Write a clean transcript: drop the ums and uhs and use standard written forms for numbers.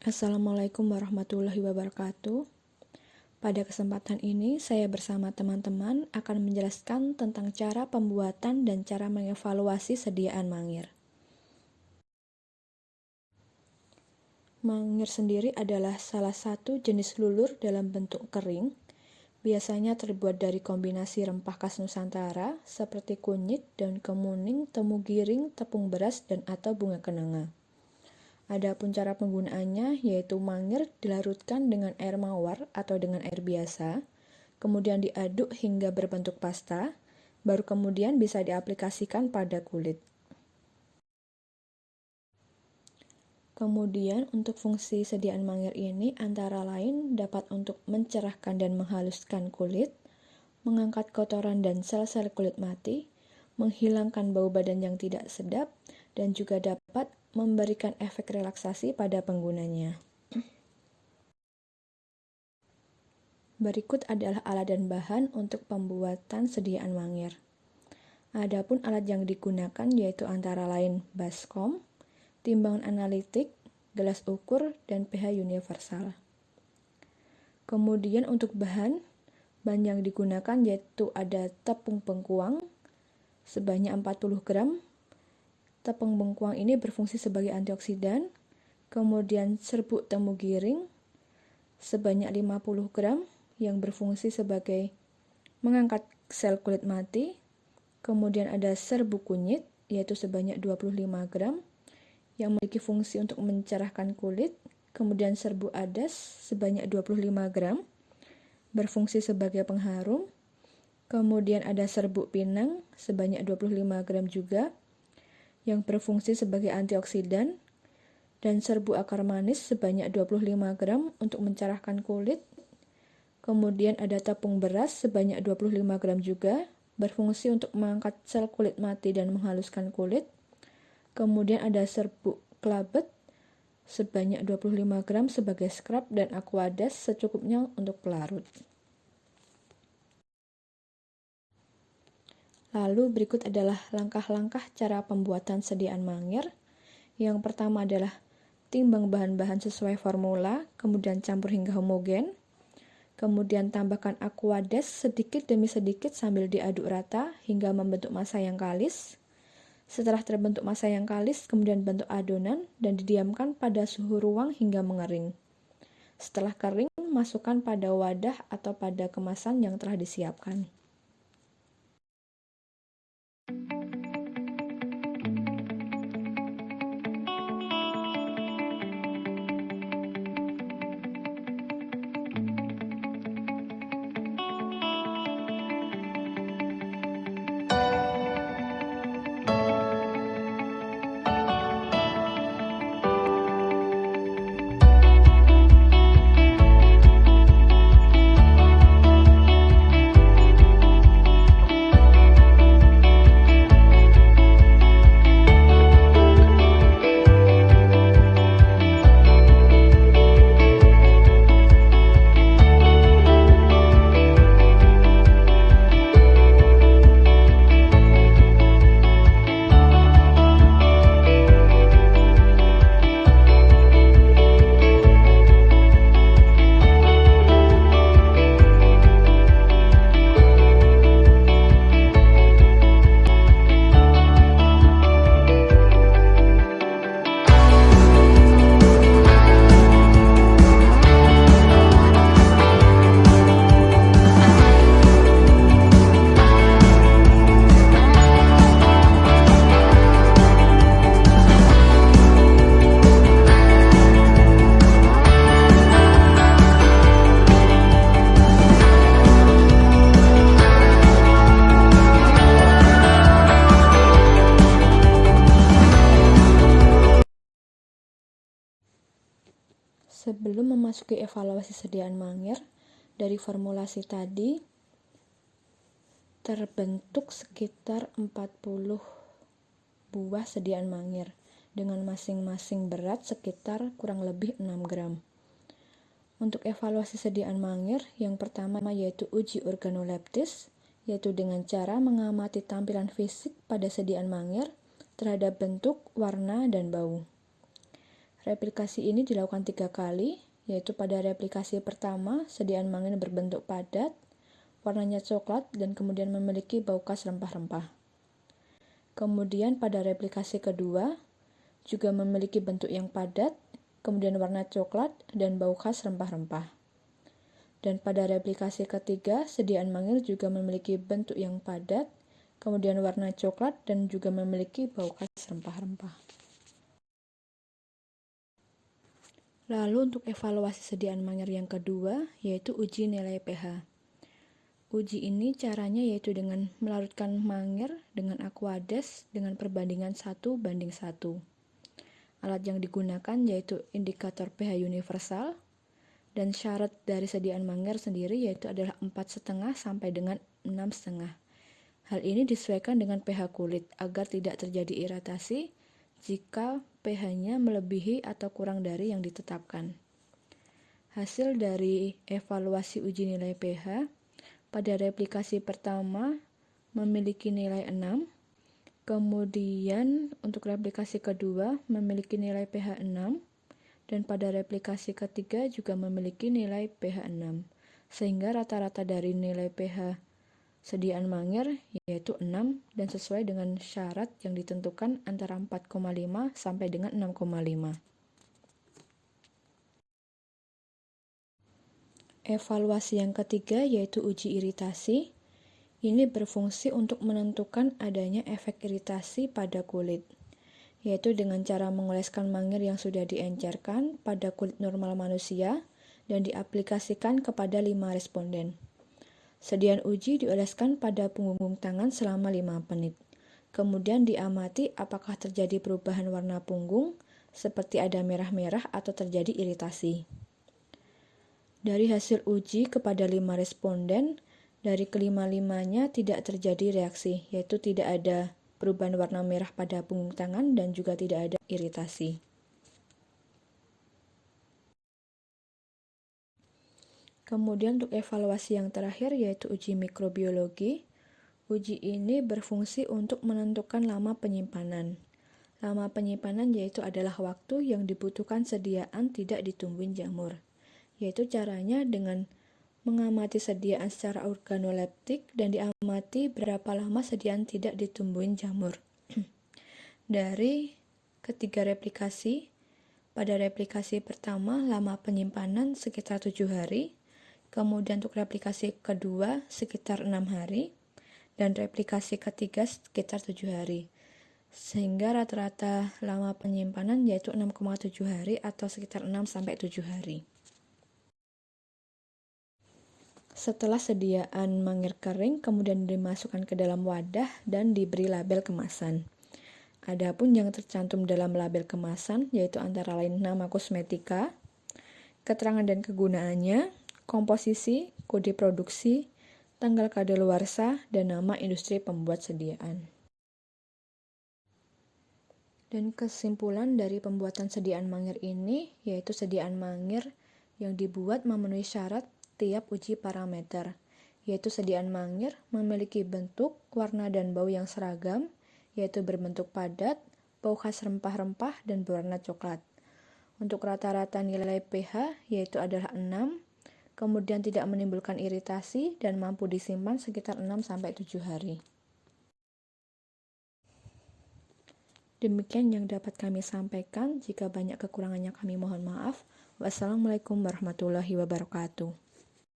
Assalamualaikum warahmatullahi wabarakatuh. Pada kesempatan ini, saya bersama teman-teman akan menjelaskan tentang cara pembuatan dan cara mengevaluasi sediaan mangir. Mangir sendiri adalah salah satu jenis lulur dalam bentuk kering. Biasanya terbuat dari kombinasi rempah khas Nusantara seperti kunyit, daun kemuning, temu giring, tepung beras, dan atau bunga kenanga. Adapun cara penggunaannya yaitu mangir dilarutkan dengan air mawar atau dengan air biasa, kemudian diaduk hingga berbentuk pasta, baru kemudian bisa diaplikasikan pada kulit. Kemudian untuk fungsi sediaan mangir ini antara lain dapat untuk mencerahkan dan menghaluskan kulit, mengangkat kotoran dan sel-sel kulit mati, menghilangkan bau badan yang tidak sedap, dan juga dapat memberikan efek relaksasi pada penggunanya. Berikut adalah alat dan bahan untuk pembuatan sediaan mangir. Adapun alat yang digunakan yaitu antara lain baskom, timbangan analitik, gelas ukur, dan pH universal. Kemudian untuk bahan yang digunakan yaitu ada tepung bengkuang sebanyak 40 gram. Tepung bengkuang ini berfungsi sebagai antioksidan. Kemudian serbuk temu giring sebanyak 50 gram yang berfungsi sebagai mengangkat sel kulit mati. Kemudian ada serbuk kunyit yaitu sebanyak 25 gram yang memiliki fungsi untuk mencerahkan kulit. Kemudian serbuk adas sebanyak 25 gram berfungsi sebagai pengharum. Kemudian ada serbuk pinang sebanyak 25 gram juga yang berfungsi sebagai antioksidan, dan serbuk akar manis sebanyak 25 gram untuk mencerahkan kulit. Kemudian ada tepung beras sebanyak 25 gram juga, berfungsi untuk mengangkat sel kulit mati dan menghaluskan kulit. Kemudian ada serbuk kelabet sebanyak 25 gram sebagai scrub, dan aquadas secukupnya untuk pelarut. Lalu berikut adalah langkah-langkah cara pembuatan sediaan mangir. Yang pertama adalah timbang bahan-bahan sesuai formula, kemudian campur hingga homogen. Kemudian tambahkan aquadas sedikit demi sedikit sambil diaduk rata hingga membentuk massa yang kalis. Setelah terbentuk massa yang kalis, kemudian bentuk adonan dan didiamkan pada suhu ruang hingga mengering. Setelah kering, masukkan pada wadah atau pada kemasan yang telah disiapkan. Sebelum memasuki evaluasi sediaan mangir, dari formulasi tadi terbentuk sekitar 40 buah sediaan mangir dengan masing-masing berat sekitar kurang lebih 6 gram. Untuk evaluasi sediaan mangir, yang pertama yaitu uji organoleptis, yaitu dengan cara mengamati tampilan fisik pada sediaan mangir terhadap bentuk, warna, dan bau. Replikasi ini dilakukan 3 kali, yaitu pada replikasi pertama, sediaan mangir berbentuk padat, warnanya coklat, dan kemudian memiliki bau khas rempah-rempah. Kemudian pada replikasi kedua, juga memiliki bentuk yang padat, kemudian warna coklat, dan bau khas rempah-rempah. Dan pada replikasi ketiga, sediaan mangir juga memiliki bentuk yang padat, kemudian warna coklat, dan juga memiliki bau khas rempah-rempah. Lalu untuk evaluasi sediaan mangir yang kedua, yaitu uji nilai pH. Uji ini caranya yaitu dengan melarutkan mangir dengan Aquades dengan perbandingan 1:1. Alat yang digunakan yaitu indikator pH universal, dan syarat dari sediaan mangir sendiri yaitu adalah 4,5 sampai dengan 6,5. Hal ini disesuaikan dengan pH kulit agar tidak terjadi iritasi jika pH-nya melebihi atau kurang dari yang ditetapkan. Hasil dari evaluasi uji nilai pH pada replikasi pertama memiliki nilai 6, kemudian untuk replikasi kedua memiliki nilai pH 6, dan pada replikasi ketiga juga memiliki nilai pH 6, sehingga rata-rata dari nilai pH sediaan mangir yaitu 6 dan sesuai dengan syarat yang ditentukan antara 4,5 sampai dengan 6,5. Evaluasi yang ketiga yaitu uji iritasi. Ini berfungsi untuk menentukan adanya efek iritasi pada kulit, yaitu dengan cara mengoleskan mangir yang sudah diencerkan pada kulit normal manusia dan diaplikasikan kepada 5 responden. Sediaan uji dioleskan pada punggung tangan selama 5 menit. Kemudian diamati apakah terjadi perubahan warna punggung, seperti ada merah-merah atau terjadi iritasi. Dari hasil uji kepada 5 responden, dari kelima-limanya tidak terjadi reaksi, yaitu tidak ada perubahan warna merah pada punggung tangan dan juga tidak ada iritasi. Kemudian untuk evaluasi yang terakhir yaitu uji mikrobiologi. Uji ini berfungsi untuk menentukan lama penyimpanan. Lama penyimpanan yaitu adalah waktu yang dibutuhkan sediaan tidak ditumbuhin jamur. Yaitu caranya dengan mengamati sediaan secara organoleptik dan diamati berapa lama sediaan tidak ditumbuhin jamur. Dari ketiga replikasi, pada replikasi pertama lama penyimpanan sekitar 7 hari, kemudian untuk replikasi kedua sekitar 6 hari, dan replikasi ketiga sekitar 7 hari. Sehingga rata-rata lama penyimpanan yaitu 6,7 hari atau sekitar 6-7 hari. Setelah sediaan mangir kering, kemudian dimasukkan ke dalam wadah dan diberi label kemasan. Adapun yang tercantum dalam label kemasan yaitu antara lain nama kosmetika, keterangan dan kegunaannya, komposisi, kode produksi, tanggal kadaluarsa, dan nama industri pembuat sediaan. Dan kesimpulan dari pembuatan sediaan mangir ini yaitu sediaan mangir yang dibuat memenuhi syarat tiap uji parameter, yaitu sediaan mangir memiliki bentuk, warna, dan bau yang seragam, yaitu berbentuk padat, bau khas rempah-rempah, dan berwarna coklat. Untuk rata-rata nilai pH yaitu adalah 6, kemudian tidak menimbulkan iritasi dan mampu disimpan sekitar 6-7 hari. Demikian yang dapat kami sampaikan. Jika banyak kekurangannya kami mohon maaf. Wassalamualaikum warahmatullahi wabarakatuh.